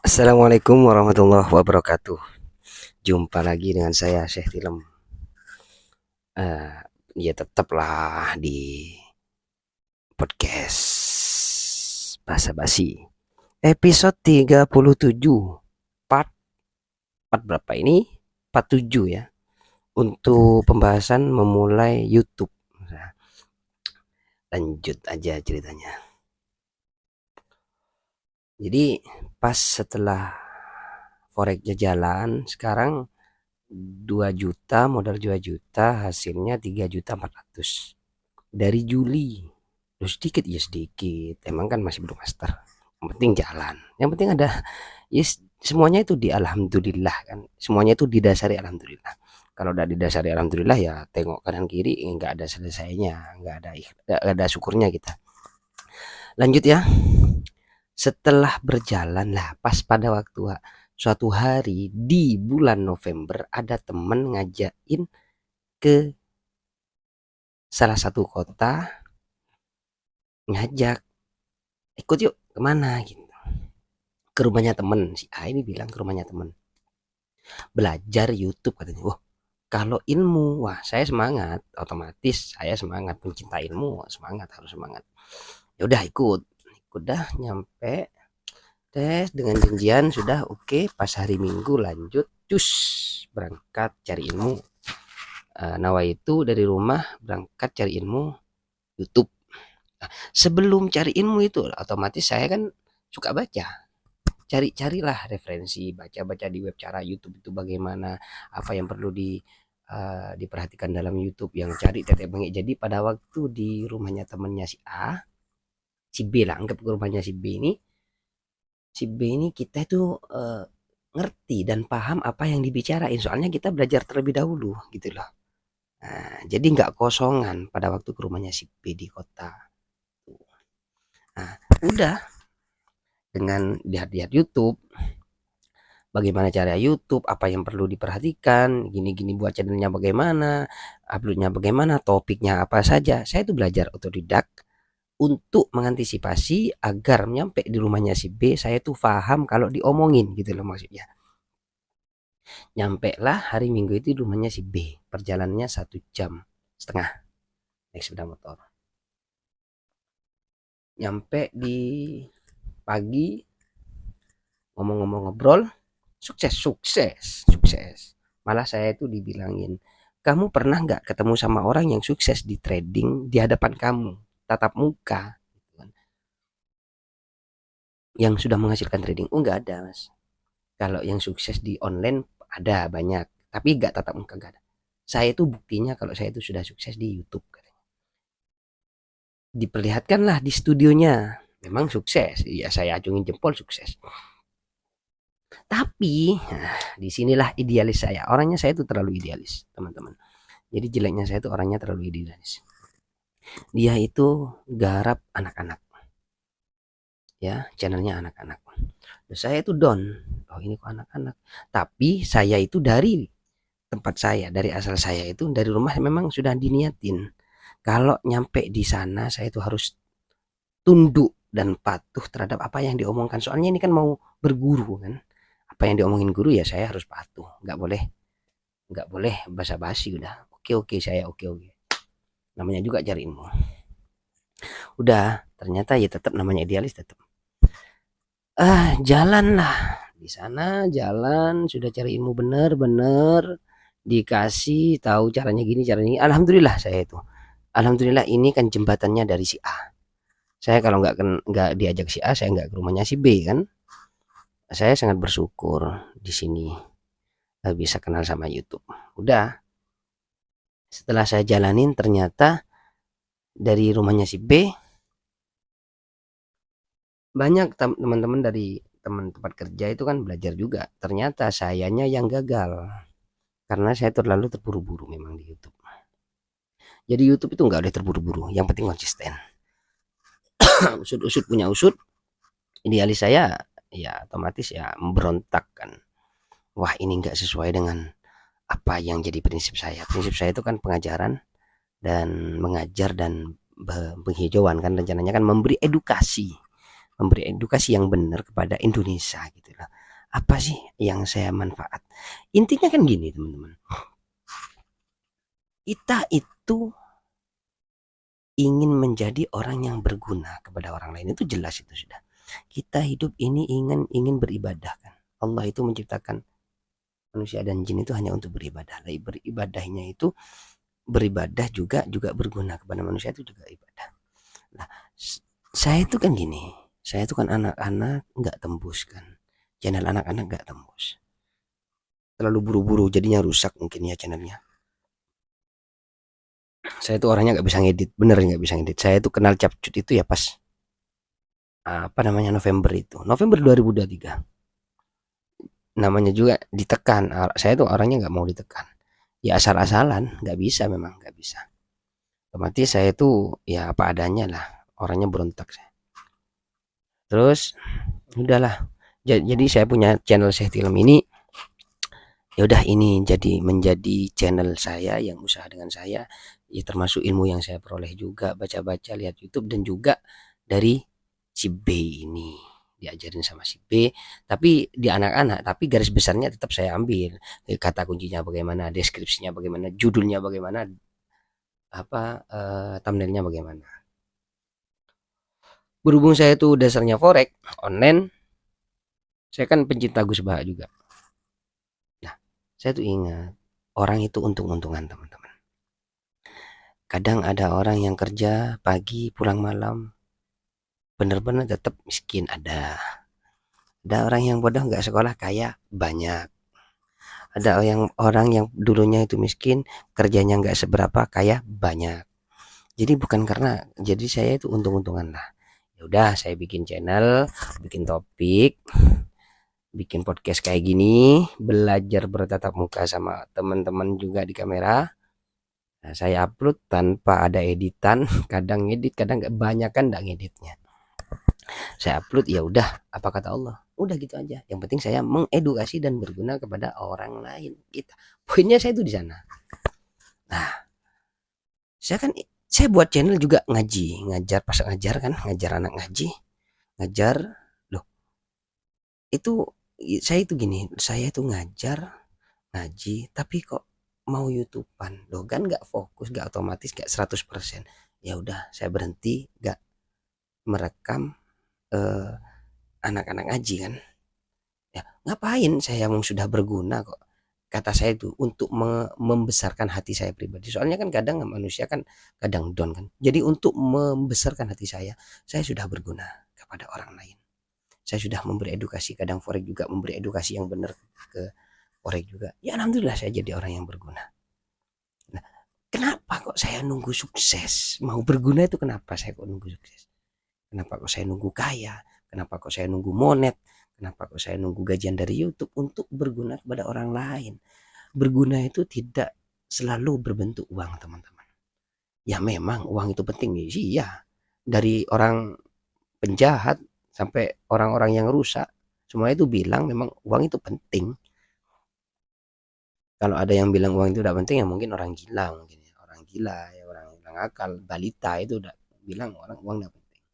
Assalamualaikum warahmatullahi wabarakatuh. Jumpa lagi dengan saya Syekh Tilem. Eh, ya tetaplah di podcast Basa Basi. Episode 37. Part part berapa ini? Part 7 ya. Untuk pembahasan memulai YouTube. Nah, lanjut aja ceritanya. Jadi pas setelah foreknya jalan, sekarang 2 juta, modal 2 juta, hasilnya 3.400.000 dari Juli. Terus sedikit ya sedikit, emang kan masih belum master, yang penting jalan, yang penting ada. Yes, semuanya itu di alhamdulillah kan, semuanya itu didasari alhamdulillah. Kalau udah didasari alhamdulillah ya tengok kanan kiri nggak ada selesainya, nggak ada syukurnya kita. Lanjut ya. Setelah berjalan lah, pas pada waktu suatu hari di bulan November ada temen ngajakin ke salah satu kota, ngajak ikut yuk kemana gitu, ke rumahnya temen. Si A ini bilang ke rumahnya temen belajar YouTube katanya. Wah, kalau ilmu, wah saya semangat, otomatis saya semangat, pencinta ilmu semangat, harus semangat. Ya udah ikut, dah nyampe tes dengan janjian sudah oke. Pas hari Minggu lanjut cus berangkat cari ilmu. Nawa itu dari rumah berangkat cari ilmu YouTube. Nah, sebelum cari ilmu itu otomatis saya kan suka baca, cari-carilah referensi, baca-baca di web cara YouTube itu bagaimana, apa yang perlu diperhatikan dalam YouTube, yang cari tetek bengek. Jadi pada waktu di rumahnya temannya si A, si B lah, anggap ke rumahnya si B ini, kita itu ngerti dan paham apa yang dibicarain, soalnya kita belajar terlebih dahulu gitu loh. Nah, jadi nggak kosongan pada waktu ke rumahnya si B di kota. Nah, udah dengan lihat-lihat YouTube, bagaimana cara YouTube, apa yang perlu diperhatikan, gini-gini buat channelnya bagaimana, uploadnya bagaimana, topiknya apa saja. Saya itu belajar otodidak untuk mengantisipasi agar nyampe di rumahnya si B, saya tuh paham kalau diomongin gitu loh maksudnya. Nyampe lah hari Minggu itu di rumahnya si B, perjalanannya 1,5 jam naik sepeda motor. Nyampe di pagi, ngomong-ngomong ngobrol, sukses sukses sukses. Malah saya itu dibilangin, kamu pernah nggak ketemu sama orang yang sukses di trading di hadapan kamu, tatap muka, yang sudah menghasilkan trading? Oh nggak ada mas. Kalau yang sukses di online ada banyak, tapi nggak tatap muka, nggak ada. Saya itu buktinya kalau saya itu sudah sukses di YouTube. Diperlihatkanlah di studionya, memang sukses, ya saya acungin jempol sukses. Tapi nah, disinilah idealis saya, orangnya saya itu terlalu idealis teman-teman. Jadi jeleknya saya itu orangnya terlalu idealis. Dia itu garap anak-anak, ya channelnya anak-anak. Terus saya itu down, oh ini kok anak-anak. Tapi saya itu dari tempat saya, dari asal saya itu dari rumah memang sudah diniatin, kalau nyampe di sana saya itu harus tunduk dan patuh terhadap apa yang diomongkan. Soalnya ini kan mau berguru kan, apa yang diomongin guru ya saya harus patuh, nggak boleh basa-basi. Udah oke oke, saya oke oke, namanya juga cari ilmu. Udah ternyata ya tetap namanya idealis tetap. Jalan lah di sana, jalan sudah cari ilmu bener-bener, dikasih tahu caranya gini caranya ini. Alhamdulillah saya itu, alhamdulillah ini kan jembatannya dari si A. Saya kalau nggak diajak si A, saya nggak ke rumahnya si B kan. Saya sangat bersyukur di sini bisa kenal sama YouTube. Udah, setelah saya jalanin ternyata dari rumahnya si B banyak teman-teman dari teman tempat kerja itu kan belajar juga. Ternyata sayanya yang gagal karena saya terlalu terburu-buru memang di YouTube. Jadi YouTube itu nggak boleh terburu-buru, yang penting konsisten. Usut-usut punya usut, idealis saya ya otomatis ya memberontak kan. Wah ini nggak sesuai dengan apa yang jadi prinsip saya. Prinsip saya itu kan pengajaran dan mengajar dan penghijauan kan, rencananya kan memberi edukasi yang benar kepada Indonesia gitu lah. apa sih yang saya manfaat? Intinya kan gini teman-teman, kita itu ingin menjadi orang yang berguna kepada orang lain, itu jelas, itu sudah. Kita hidup ini ingin beribadah kan. Allah itu menciptakan manusia dan jin itu hanya untuk beribadah. Beribadahnya itu beribadah juga berguna kepada manusia, itu juga ibadah. Nah, saya itu kan gini, saya itu kan anak-anak nggak tembus kan, channel anak-anak nggak tembus, terlalu buru-buru jadinya rusak mungkin ya channelnya. Saya tuh orangnya nggak bisa ngedit, bener nggak bisa ngedit. Saya tuh kenal Capcut itu ya pas apa namanya November itu, November 2023. Namanya juga ditekan. Saya tuh orangnya nggak mau ditekan. Ya asal-asalan, nggak bisa, memang nggak bisa. Otomatis saya tuh ya apa adanya lah, orangnya berontak saya. Terus udahlah. Jadi saya punya channel Syekh Tilem ini. Ya udah, ini menjadi channel saya yang usaha dengan saya. Ya termasuk ilmu yang saya peroleh juga, baca-baca, lihat YouTube, dan juga dari si B ini, diajarin sama si B, tapi di anak-anak, tapi garis besarnya tetap saya ambil. Kata kuncinya bagaimana, deskripsinya bagaimana, judulnya bagaimana, apa thumbnailnya bagaimana. Berhubung saya tuh dasarnya forex online, saya kan pencinta Gus Bah juga. Nah, saya tuh ingat, orang itu untung-untungan teman-teman. Kadang ada orang yang kerja pagi pulang malam, bener-bener tetap miskin. Ada orang yang bodoh nggak sekolah kaya, banyak. Ada orang yang dulunya itu miskin, kerjanya nggak seberapa, kaya, banyak. Jadi bukan karena, jadi saya itu untung-untungan lah. Ya udah, saya bikin channel, bikin topik, bikin podcast kayak gini, belajar bertatap muka sama teman-teman juga di kamera. Nah, saya upload tanpa ada editan, kadang ngedit, kadang nggak, banyak kan nggak ngeditnya. Saya upload, ya udah, apa kata Allah, udah gitu aja. Yang penting saya mengedukasi dan berguna kepada orang lain, kita, poinnya saya itu di sana. Nah, saya buat channel juga ngaji, ngajar, pas ngajar kan, ngajar anak ngaji, ngajar. Loh, itu saya itu gini, saya itu ngajar ngaji tapi kok mau YouTubean, loh kan nggak fokus, nggak otomatis, nggak 100%. Ya udah, saya berhenti, nggak merekam eh, anak-anak ngaji kan. Ya ngapain, saya yang sudah berguna kok, kata saya itu untuk membesarkan hati saya pribadi. Soalnya kan kadang manusia kan kadang down kan, jadi untuk membesarkan hati saya sudah berguna kepada orang lain. Saya sudah memberi edukasi, kadang forex juga memberi edukasi yang benar ke forex juga. Ya alhamdulillah, saya jadi orang yang berguna. Nah, kenapa kok saya nunggu sukses mau berguna itu, kenapa saya kok nunggu sukses, kenapa kok saya nunggu kaya, kenapa kok saya nunggu monet, kenapa kok saya nunggu gajian dari YouTube untuk berguna kepada orang lain. Berguna itu tidak selalu berbentuk uang teman-teman. Ya memang uang itu penting sih ya, dari orang penjahat sampai orang-orang yang rusak, semua itu bilang memang uang itu penting. Kalau ada yang bilang uang itu tidak penting, ya mungkin orang gila, mungkin ya orang gila, ya orang akal, balita itu udah bilang orang uang tidak penting.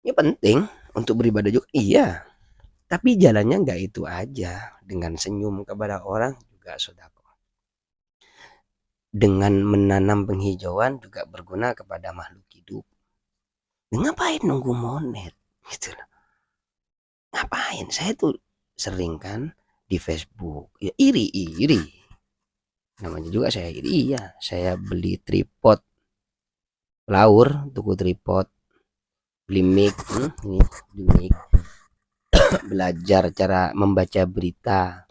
Ya penting untuk beribadah juga, iya, tapi jalannya nggak itu aja. Dengan senyum kepada orang juga sedekah, dengan menanam penghijauan juga berguna kepada makhluk hidup. Ngapain nunggu monet gitu loh, ngapain. Saya tuh sering kan di Facebook ya, iri namanya juga, saya iri. Iya, saya beli tripod laur, tuku tripod, beli mic, ini beli mic, belajar cara membaca berita.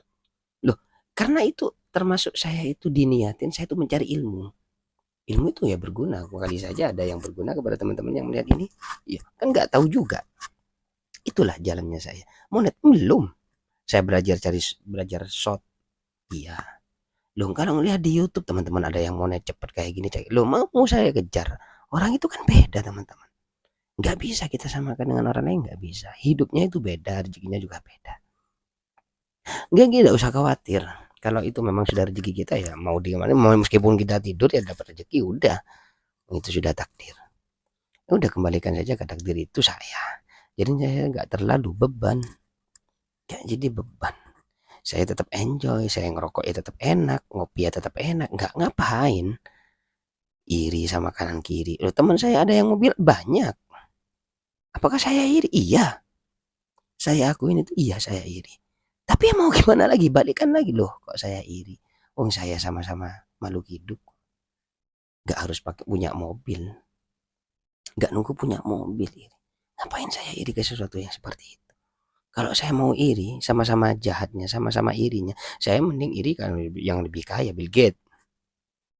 Loh, karena itu termasuk saya itu diniatin, saya itu mencari ilmu. Ilmu itu ya berguna. Kali saja ada yang berguna kepada teman-teman yang melihat ini. Ya kan nggak tahu juga. Itulah jalannya saya. Monet belum. Saya belajar shot. Iya. Loh, kalau ngelihat di YouTube teman-teman ada yang monet cepet kayak gini, loh mau saya kejar. Orang itu kan beda teman-teman. Nggak bisa kita samakan dengan orang lain, nggak bisa. Hidupnya itu beda, rezekinya juga beda. Nggak usah khawatir. Kalau itu memang sudah rezeki kita, ya mau di mana, mau meskipun kita tidur ya dapat rezeki, udah. Itu sudah takdir. Udah, kembalikan saja ke takdir itu saya. Jadi saya nggak terlalu beban, nggak jadi beban. Saya tetap enjoy, saya ngerokok ya tetap enak, ngopi ya tetap enak, nggak ngapain iri sama kanan kiri. Loh, teman saya ada yang mobil banyak. Apakah saya iri? Iya, saya akuin itu, iya saya iri. Tapi ya mau gimana lagi, balikan lagi loh kok saya iri. Oh saya sama-sama makhluk hidup, nggak harus pakai punya mobil, nggak nunggu punya mobil iri. Ngapain saya iri ke sesuatu yang seperti itu? Kalau saya mau iri, sama-sama jahatnya, sama-sama irinya, saya mending iri kan yang lebih kaya, Bill Gates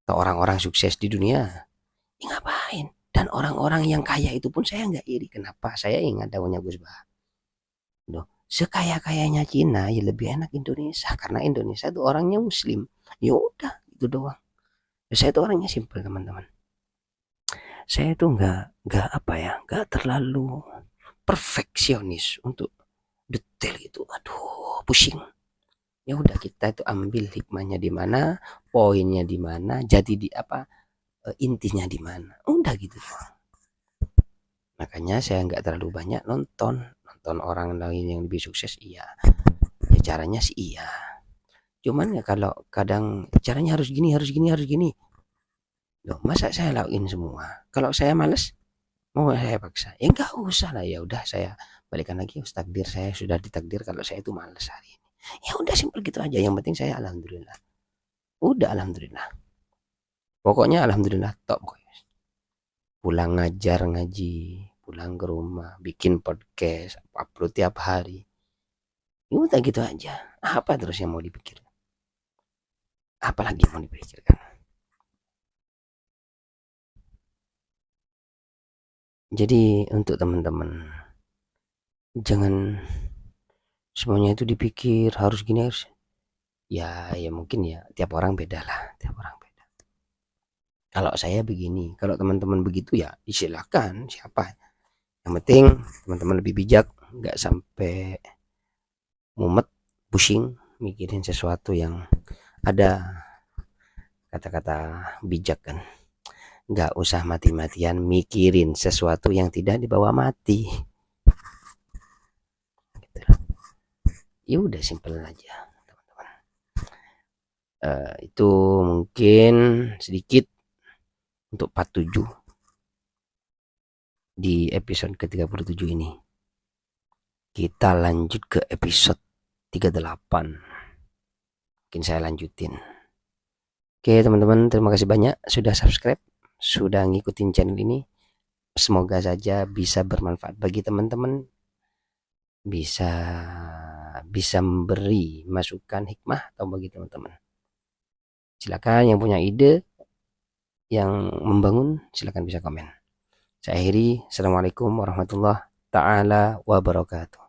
atau orang-orang sukses di dunia. Ya, ngapain? Dan orang-orang yang kaya itu pun saya nggak iri. Kenapa? Saya ingat daunnya Gus Bah. Loh, sekaya-kayanya Cina ya lebih enak Indonesia karena Indonesia itu orangnya Muslim. Ya udah, itu doang. Saya itu orangnya simpel teman-teman. Saya itu nggak apa ya, nggak terlalu perfeksionis untuk detail itu. Aduh, pusing. Ya udah kita itu ambil hikmahnya di mana, poinnya di mana, jadi di apa, intinya di mana. Udah gitu doang. Makanya saya nggak terlalu banyak nonton orang lain yang lebih sukses. Iya, ya caranya sih iya. Cuman ya kalau kadang caranya harus gini, harus gini, harus gini. Loh, masa saya lakuin semua? Kalau saya males, mau saya paksa. Ya nggak usah lah, ya udah saya balikan lagi. Takdir saya sudah ditakdir kalau saya itu males hari ini. Ya udah simpel gitu aja. Yang penting saya alhamdulillah. Udah alhamdulillah. Pokoknya alhamdulillah top. Pulang ngajar ngaji, pulang ke rumah, bikin podcast, upload tiap hari. Ya udah gitu aja. Apa terus yang mau dipikir? Apalagi yang mau dipikirkan? Jadi untuk teman-teman, jangan semuanya itu dipikir harus gini harus. Ya mungkin ya tiap orang beda lah, tiap orang beda. Kalau saya begini, kalau teman-teman begitu ya silakan siapa. Yang penting teman-teman lebih bijak, nggak sampai mumet, pusing, mikirin sesuatu yang ada kata-kata bijak kan. Nggak usah mati-matian mikirin sesuatu yang tidak dibawa mati. Gitu. Ya udah simpel aja teman-teman. Itu mungkin sedikit untuk part 7 di episode ke-37 ini. Kita lanjut ke episode 38. Mungkin saya lanjutin. Oke teman-teman, terima kasih banyak sudah subscribe, sudah ngikutin channel ini. Semoga saja bisa bermanfaat bagi teman-teman, bisa bisa memberi masukan hikmah atau bagi teman-teman. Silakan yang punya ide yang membangun silakan bisa komen. Saya akhiri. Assalamualaikum warahmatullahi taala wabarakatuh.